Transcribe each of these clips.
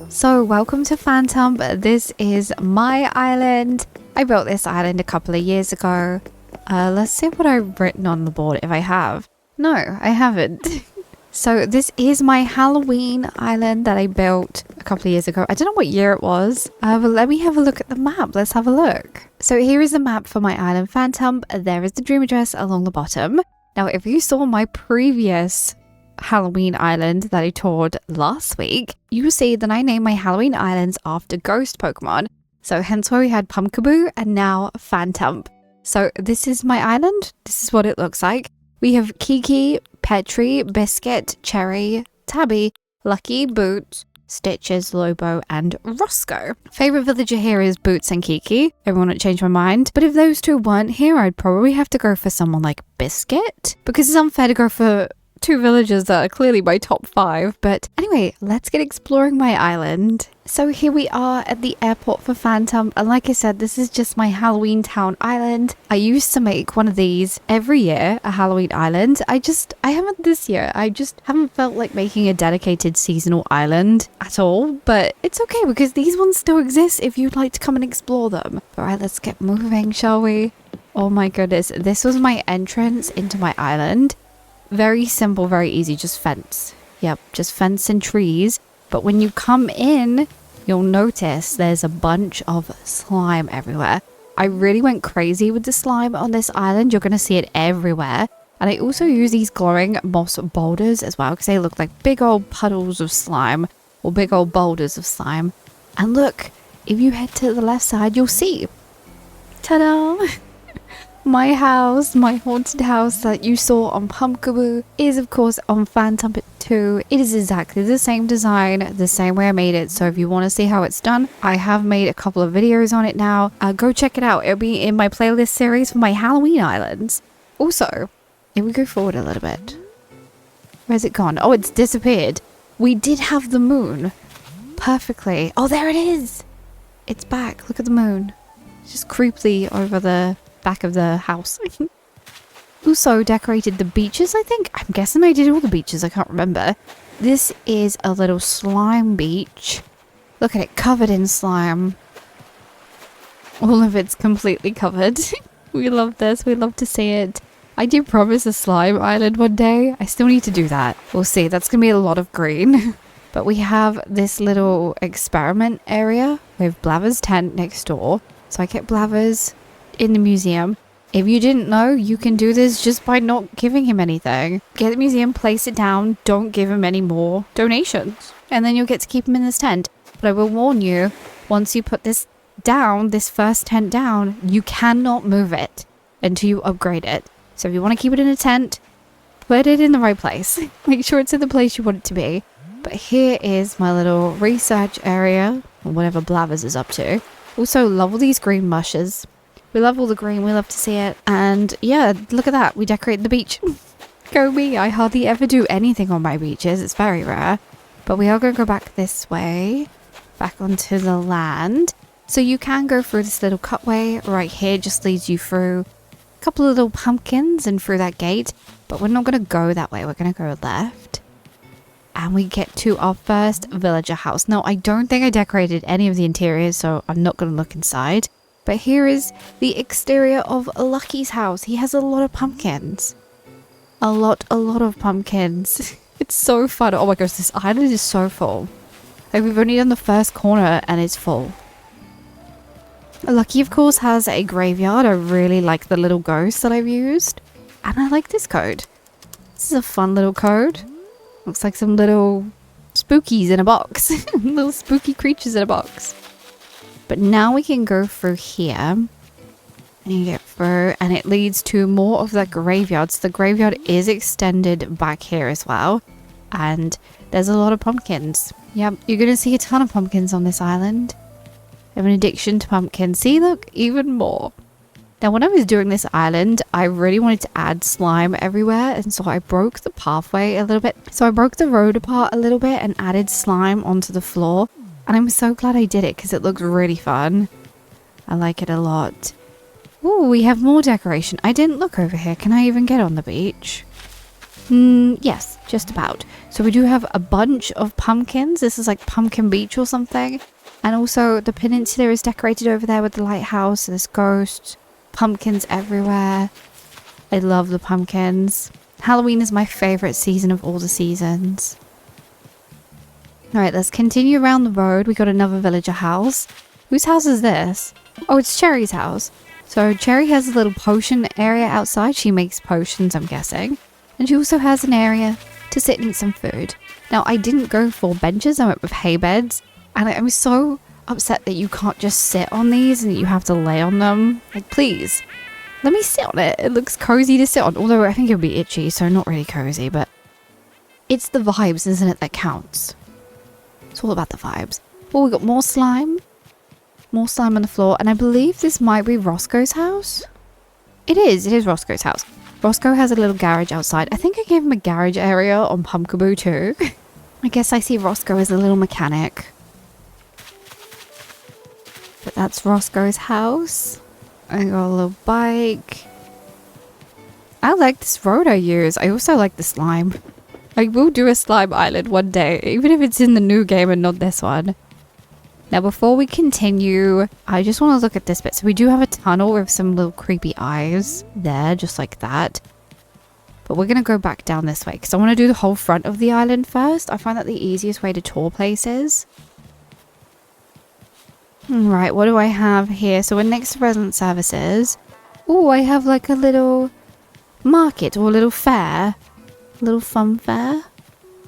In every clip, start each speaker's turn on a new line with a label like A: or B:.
A: So welcome to Phantump. This is my island. I built this island a couple of years ago. Let's see what I've written on the board, if I have. No, I haven't. So this is my Halloween island that I built a couple of years ago. I don't know what year it was, but let me have a look at the map. Let's have a look. So here is the map for my island Phantump. There is the dream address along the bottom. Now, if you saw my previous Halloween island that I toured last week, you will see that I named my Halloween islands after ghost Pokemon. So hence why we had Pumpkaboo and now Phantump. So this is my island. This is what it looks like. We have Kiki, Petri, Biscuit, Cherry, Tabby, Lucky, Boots, Stitches, Lobo, and Roscoe. Favorite villager here is Boots and Kiki. Everyone would change my mind. But if those two weren't here, I'd probably have to go for someone like Biscuit, because it's unfair to go for two villagers that are clearly my top 5. But anyway, let's get exploring my island. So here we are at the airport for Phantump, and like I said, this is just my Halloween Town Island. I used to make one of these every year, a Halloween island. I haven't this year. I just haven't felt like making a dedicated seasonal island at all, but it's okay because these ones still exist if you'd like to come and explore them. All right, let's get moving, shall we? Oh my goodness, this was my entrance into my island. Very simple, very easy, just fence. Yep, just fence and trees. But when you come in, you'll notice there's a bunch of slime everywhere. I really went crazy with the slime on this island. You're going to see it everywhere. And I also use these glowing moss boulders as well, because they look like big old puddles of slime or big old boulders of slime. And look, if you head to the left side, you'll see. Ta-da! My house, my haunted house that you saw on Pumpkaboo is of course on Phantump too. It is exactly the same design, the same way I made it. So if you want to see how it's done, I have made a couple of videos on it now. Go check it out. It'll be in my playlist series for my Halloween islands. Also, if we go forward a little bit, where's it gone? Oh, it's disappeared. We did have the moon perfectly. Oh, there it is. It's back. Look at the moon. It's just creepily over the back of the house. Also decorated the beaches, I think. I'm guessing I did all the beaches. I can't remember. This is a little slime beach. Look at it, covered in slime. All of it's completely covered. We love this. We love to see it. I do promise a slime island one day. I still need to do that. We'll see. That's going to be a lot of green. But we have this little experiment area with Blaver's tent next door. So I kept Blaver's in the museum. If you didn't know, you can do this just by not giving him anything. Get the museum, place it down, don't give him any more donations, and then you'll get to keep him in this tent. But I will warn you, once you put this down, this first tent down, you cannot move it until you upgrade it. So if you want to keep it in a tent, put it in the right place. Make sure it's in the place you want it to be. But here is my little research area, or whatever Blathers is up to. Also, love all these green mushes. We love all the green, we love to see it. And yeah, look at that, we decorate the beach. Go me, I hardly ever do anything on my beaches, it's very rare. But we are going to go back this way, back onto the land. So you can go through this little cutway right here, just leads you through a couple of little pumpkins and through that gate. But we're not going to go that way, we're going to go left. And we get to our first villager house. Now, I don't think I decorated any of the interiors, so I'm not going to look inside. But here is the exterior of Lucky's house. He has a lot of pumpkins. A lot of pumpkins. It's so fun. Oh my gosh, this island is so full. Like, we've only done the first corner and it's full. Lucky, of course, has a graveyard. I really like the little ghosts that I've used. And I like this code. This is a fun little code. Looks like some little spookies in a box. Little spooky creatures in a box. But now we can go through here. And you get through. And it leads to more of the graveyard. So the graveyard is extended back here as well. And there's a lot of pumpkins. Yep, you're going to see a ton of pumpkins on this island. I have an addiction to pumpkins. See, look, even more. Now, when I was doing this island, I really wanted to add slime everywhere. And so I broke the pathway a little bit. So I broke the road apart a little bit and added slime onto the floor. And I'm so glad I did it because it looks really fun. I like it a lot. Ooh, we have more decoration. I didn't look over here. Can I even get on the beach? Yes, just about. So we do have a bunch of pumpkins. This is like Pumpkin Beach or something. And also the peninsula is decorated over there with the lighthouse. There's ghosts, pumpkins everywhere. I love the pumpkins. Halloween is my favorite season of all the seasons. Alright, let's continue around the road. We got another villager house. Whose house is this? Oh, it's Cherry's house. So Cherry has a little potion area outside. She makes potions, I'm guessing. And she also has an area to sit and eat some food. Now, I didn't go for benches. I went with hay beds. And I was so upset that you can't just sit on these and that you have to lay on them. Like, please, let me sit on it. It looks cozy to sit on. Although I think it would be itchy, so not really cozy. But it's the vibes, isn't it, that counts. It's all about the vibes. Oh, we got more slime. More slime on the floor. And I believe this might be Roscoe's house. It is Roscoe's house. Roscoe has a little garage outside. I think I gave him a garage area on Pumpkaboo too. I guess I see Roscoe as a little mechanic. But that's Roscoe's house. I got a little bike. I like this road I use. I also like the slime. I will do a slime island one day, even if it's in the new game and not this one. Now, before we continue, I just want to look at this bit. So we do have a tunnel with some little creepy eyes there, just like that. But we're going to go back down this way because I want to do the whole front of the island first. I find that the easiest way to tour places. Right, what do I have here? So we're next to resident services. Oh, I have like a little market or a little fair. A little fun fair.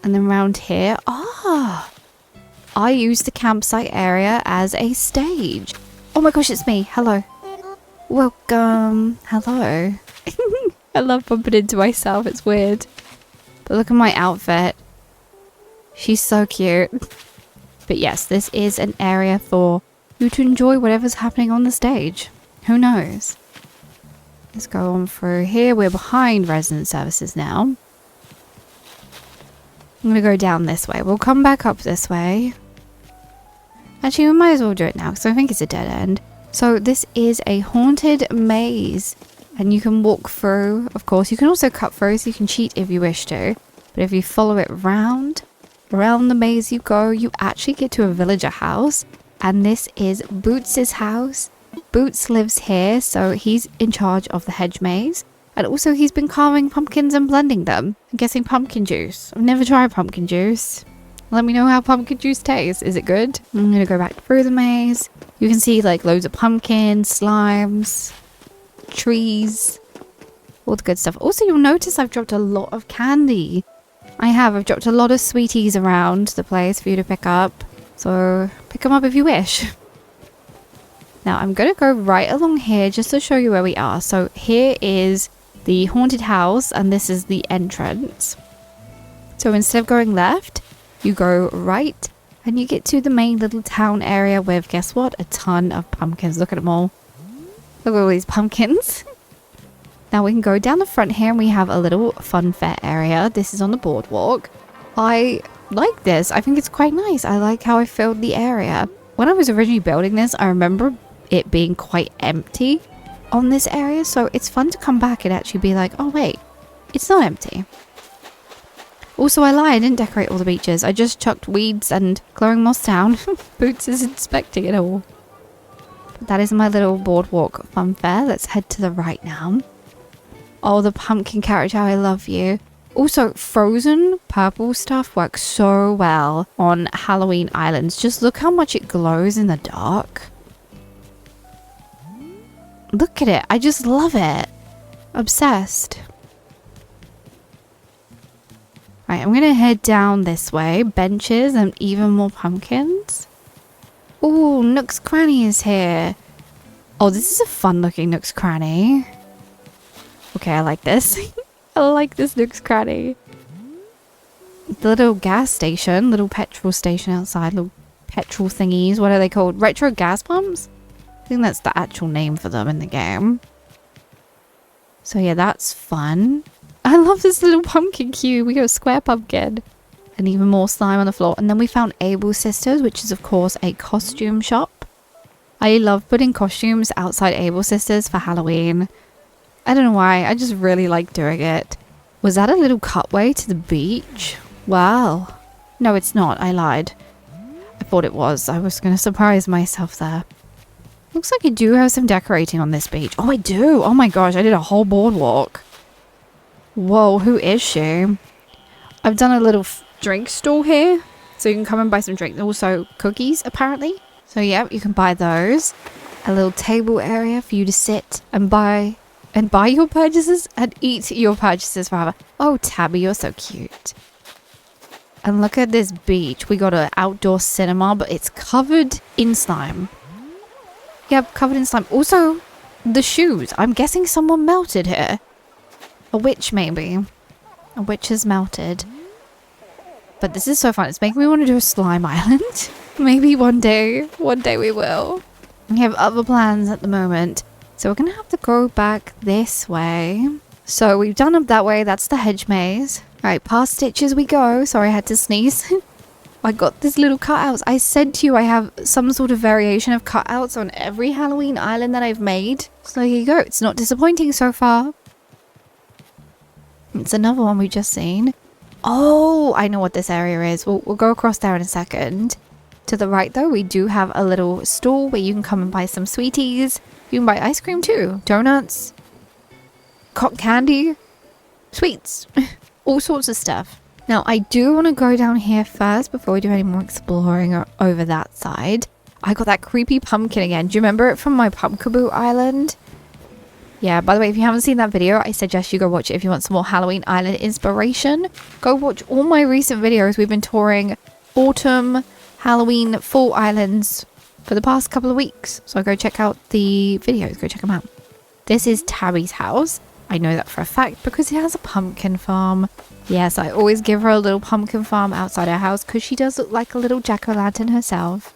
A: And then around here, I use the campsite area as a stage. Oh my gosh, it's me. Hello. Welcome. Hello. I love bumping into myself. It's weird. But look at my outfit. She's so cute. But yes, this is an area for you to enjoy whatever's happening on the stage. Who knows? Let's go on through here. We're behind resident services now. I'm going to go down this way. We'll come back up this way. Actually, we might as well do it now because I think it's a dead end. So this is a haunted maze. And you can walk through. Of course, you can also cut through, so you can cheat if you wish to. But if you follow it around the maze you go, you actually get to a villager house. And this is Boots' house. Boots lives here, so he's in charge of the hedge maze. And also he's been carving pumpkins and blending them. I'm guessing pumpkin juice. I've never tried pumpkin juice. Let me know how pumpkin juice tastes. Is it good? I'm going to go back through the maze. You can see like loads of pumpkins, slimes, trees, all the good stuff. Also, you'll notice I've dropped a lot of candy. I've dropped a lot of sweeties around the place for you to pick up. So pick them up if you wish. Now I'm going to go right along here just to show you where we are. So here is the haunted house and this is the entrance. So instead of going left, you go right and you get to the main little town area with, guess what? A ton of pumpkins. Look at them all. Look at all these pumpkins. Now we can go down the front here and we have a little fun fair area. This is on the boardwalk. I like this. I think it's quite nice. I like how I filled the area. When I was originally building this, I remember it being quite empty on this area. So it's fun to come back and actually be like, oh wait, it's not empty. Also, I lied. I didn't decorate all the beaches. I just chucked weeds and glowing moss down. Boots is inspecting it all. That is my little boardwalk fun fair. Let's head to the right now. Oh, the pumpkin carriage, how I love you. Also, frozen purple stuff works so well on Halloween islands. Just look how much it glows in the dark. Look at it. I just love it. Obsessed. Right, I'm going to head down this way. Benches and even more pumpkins. Oh, Nook's Cranny is here. Oh, this is a fun looking Nook's Cranny. Okay, I like this. I like this Nook's Cranny. The little gas station, little petrol station outside, little petrol thingies. What are they called? Retro gas pumps? I think that's the actual name for them in the game. So yeah, that's fun. I love this little pumpkin cube. We got a square pumpkin. And even more slime on the floor. And then we found Able Sisters, which is of course a costume shop. I love putting costumes outside Able Sisters for Halloween. I don't know why. I just really like doing it. Was that a little cutway to the beach? Wow. No, it's not. I lied. I thought it was. I was going to surprise myself there. Looks like you do have some decorating on this beach. Oh, I do. Oh my gosh, I did a whole boardwalk. Whoa, who is she? I've done a little drink stall here. So you can come and buy some drinks. Also cookies, apparently. So yeah, you can buy those. A little table area for you to sit and buy your purchases and eat your purchases rather. Oh, Tabby, you're so cute. And look at this beach. We got an outdoor cinema, but it's covered in slime. Yep, covered in slime. Also, the shoes. I'm guessing someone melted here. A witch, maybe. A witch has melted. But this is so fun. It's making me want to do a slime island. Maybe one day we will. We have other plans at the moment. So we're going to have to go back this way. So we've done up that way. That's the hedge maze. All right, past stitches we go. Sorry, I had to sneeze. I got this little cutouts. I said to you I have some sort of variation of cutouts on every Halloween island that I've made. So here you go. It's not disappointing so far. It's another one we've just seen. Oh, I know what this area is. We'll go across there in a second. To the right, though, we do have a little stall where you can come and buy some sweeties. You can buy ice cream, too. Donuts. Cotton candy. Sweets. All sorts of stuff. Now, I do want to go down here first before we do any more exploring over that side. I got that creepy pumpkin again. Do you remember it from my Pumpkaboo Island? Yeah, by the way, if you haven't seen that video, I suggest you go watch it if you want some more Halloween Island inspiration. Go watch all my recent videos. We've been touring autumn, Halloween, fall islands for the past couple of weeks. So go check out the videos. Go check them out. This is Tabby's house. I know that for a fact because it has a pumpkin farm. Yes, I always give her a little pumpkin farm outside our house because she does look like a little jack-o'-lantern herself.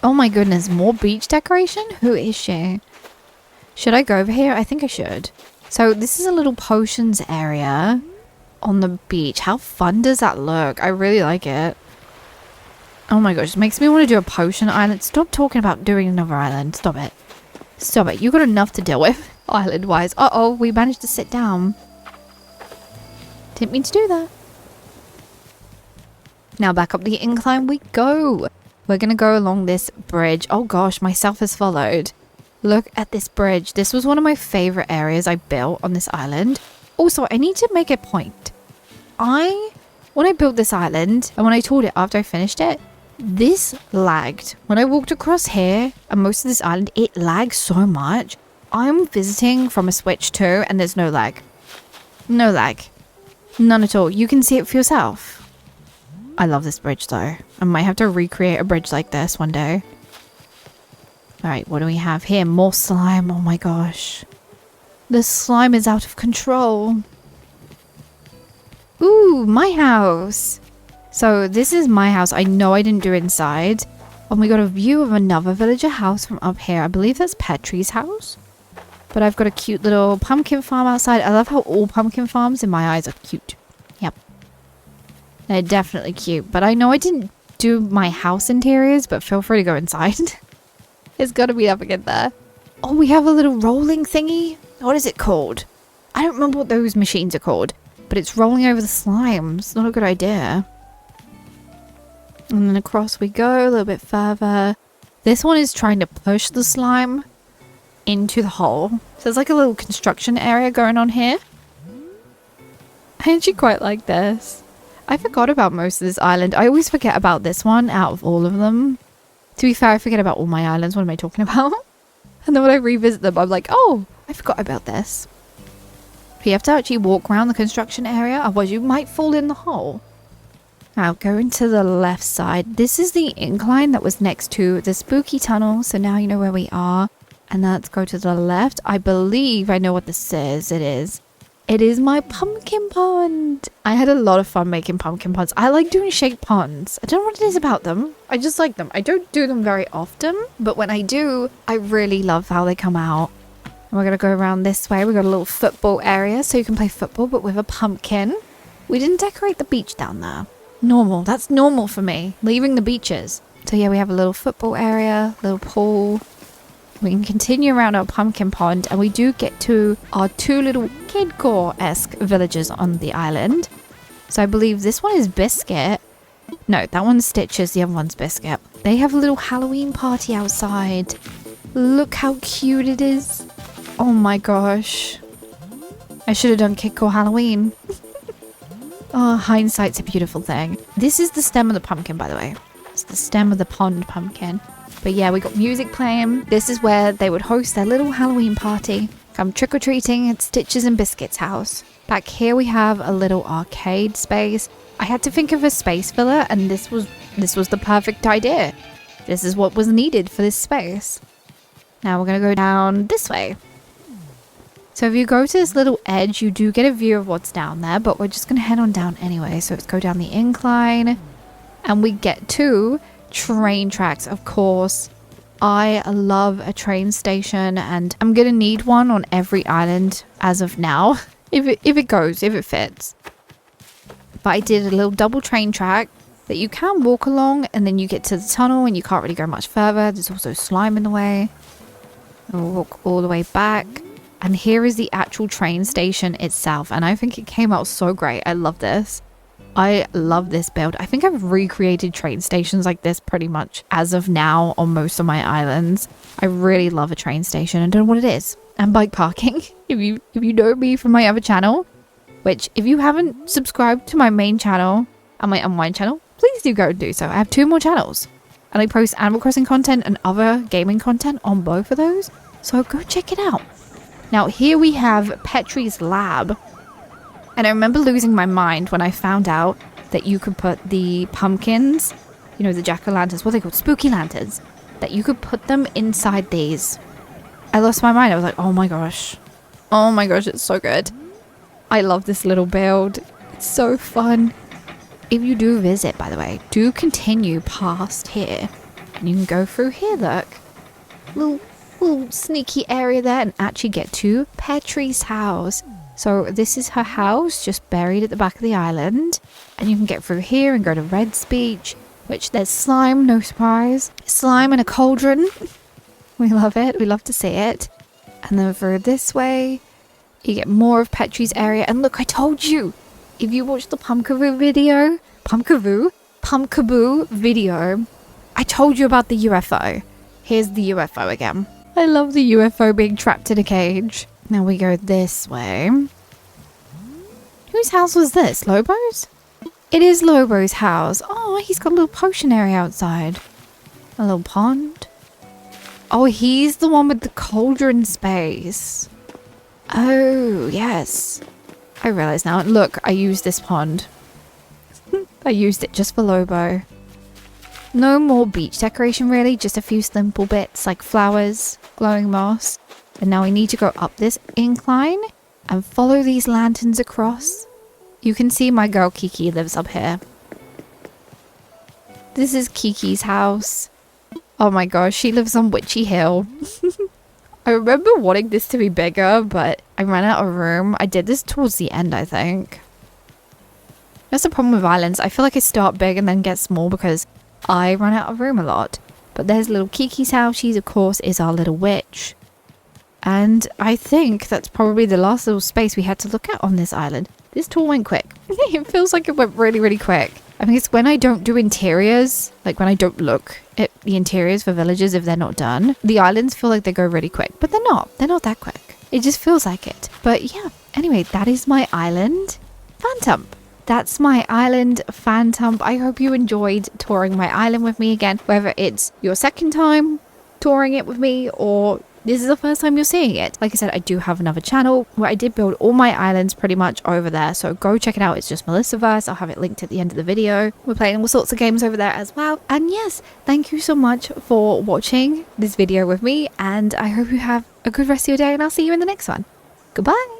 A: Oh my goodness, more beach decoration? Who is she? Should I go over here? I think I should. So this is a little potions area on the beach. How fun does that look? I really like it. Oh my gosh, it makes me want to do a potion island. Stop talking about doing another island. Stop it. Stop it. You got enough to deal with island-wise. Uh-oh, we managed to sit down. Didn't mean to do that. Now back up the incline we go. We're going to go along this bridge. Oh gosh, myself has followed. Look at this bridge. This was one of my favorite areas I built on this island. Also, I need to make a point. When I built this island and when I toured it after I finished it, this lagged. When I walked across here and most of this island, it lagged so much. I'm visiting from a Switch 2 and there's no lag. No lag. None at all. You can see it for yourself. I love this bridge though. I might have to recreate a bridge like this one day. Alright, what do we have here? More slime. Oh my gosh. The slime is out of control. Ooh, my house. So this is my house. I know I didn't do inside. And we got a view of another villager house from up here. I believe that's Petrie's house. But I've got a cute little pumpkin farm outside. I love how all pumpkin farms in my eyes are cute. Yep. They're definitely cute. But I know I didn't do my house interiors, but feel free to go inside. It's got to be up again there. Oh, we have a little rolling thingy. What is it called? I don't remember what those machines are called. But it's rolling over the slime. It's not a good idea. And then across we go a little bit further. This one is trying to push the slime into the hole. So there's like a little construction area going on here. I actually quite like this. I forgot about most of this island. I always forget about this one out of all of them. To be fair, I forget about all my islands. What am I talking about? And then when I revisit them, I'm like, oh, I forgot about this. You have to actually walk around the construction area, otherwise you might fall in the hole. Now going to the left side. This is the incline that was next to the spooky tunnel. So now you know where we are. And let's go to the left. I believe I know what this is. It is my pumpkin pond. I had a lot of fun making pumpkin ponds. I like doing shaped ponds. I don't know what it is about them. I just like them. I don't do them very often, but when I do, I really love how they come out. And we're going to go around this way. We've got a little football area so you can play football, but with a pumpkin. We didn't decorate the beach down there. Normal. That's normal for me. Leaving the beaches. So yeah, we have a little football area, little pool. We can continue around our pumpkin pond, and we do get to our two little kidcore-esque villages on the island. So I believe this one is Biscuit. No, that one's Stitches, the other one's Biscuit. They have a little Halloween party outside. Look how cute it is. Oh my gosh. I should have done Kidcore Halloween. Oh, hindsight's a beautiful thing. This is the stem of the pumpkin, by the way. It's the stem of the pond pumpkin. But yeah, we got music playing. This is where they would host their little Halloween party. Come trick-or-treating at Stitches and Biscuit's house. Back here we have a little arcade space. I had to think of a space filler, and this was the perfect idea. This is what was needed for this space. Now we're going to go down this way. So if you go to this little edge, you do get a view of what's down there, but we're just going to head on down anyway. So let's go down the incline, and we get to train tracks, of course. I love a train station, and I'm going to need one on every island as of now. If it fits. But I did a little double train track that you can walk along, and then you get to the tunnel and you can't really go much further. There's also slime in the way. And we'll walk all the way back. And here is the actual train station itself. And I think it came out so great. I love this. I love this build. I think I've recreated train stations like this pretty much as of now on most of my islands. I really love a train station. I don't know what it is. And bike parking. If you know me from my other channel, which if you haven't subscribed to my main channel and my unwind channel, please do go and do so. I have 2 more channels. And I post Animal Crossing content and other gaming content on both of those. So go check it out. Now here we have Petrie's lab. And I remember losing my mind when I found out that you could put the pumpkins, you know, the jack-o'-lanterns, what are they called? Spooky lanterns. That you could put them inside these. I lost my mind. I was like, oh my gosh. Oh my gosh, it's so good. I love this little build. It's so fun. If you do visit, by the way, do continue past here. And you can go through here, look. Little sneaky area there, and actually get to Petrie's house. So this is her house, just buried at the back of the island. And you can get through here and go to Red's Beach, which there's slime, no surprise. Slime and a cauldron. We love it. We love to see it. And then through this way, you get more of Petrie's area. And look, I told you, if you watch the Pumpkaboo video, I told you about the UFO. Here's the UFO again. I love the UFO being trapped in a cage. Now we go this way. Whose house was this? Lobo's? It is Lobo's house. Oh, he's got a little potion area outside. A little pond. Oh, he's the one with the cauldron space. Oh, yes. I realize now. Look, I used this pond. I used it just for Lobo. No more beach decoration really, just a few simple bits like flowers, glowing moss. And now we need to go up this incline and follow these lanterns across. You can see my girl Kiki lives up here. This is Kiki's house. Oh my gosh, she lives on Witchy Hill. I remember wanting this to be bigger, but I ran out of room. I did this towards the end, I think. That's the problem with islands. I feel like I start big and then get small because I run out of room a lot. But there's little Kiki's house. She, of course, is our little witch. And I think that's probably the last little space we had to look at on this island. This tour went quick. It feels like it went really, really quick. I think it's when I don't do interiors, like when I don't look at the interiors for villages if they're not done. The islands feel like they go really quick, but they're not. They're not that quick. It just feels like it. But yeah, anyway, that is my island, Phantump. That's my island, Phantump. I hope you enjoyed touring my island with me again, whether it's your second time touring it with me or this is the first time you're seeing it. Like I said, I do have another channel where I did build all my islands pretty much over there. So go check it out. It's just Melissaverse. I'll have it linked at the end of the video. We're playing all sorts of games over there as well. And yes, thank you so much for watching this video with me. And I hope you have a good rest of your day and I'll see you in the next one. Goodbye.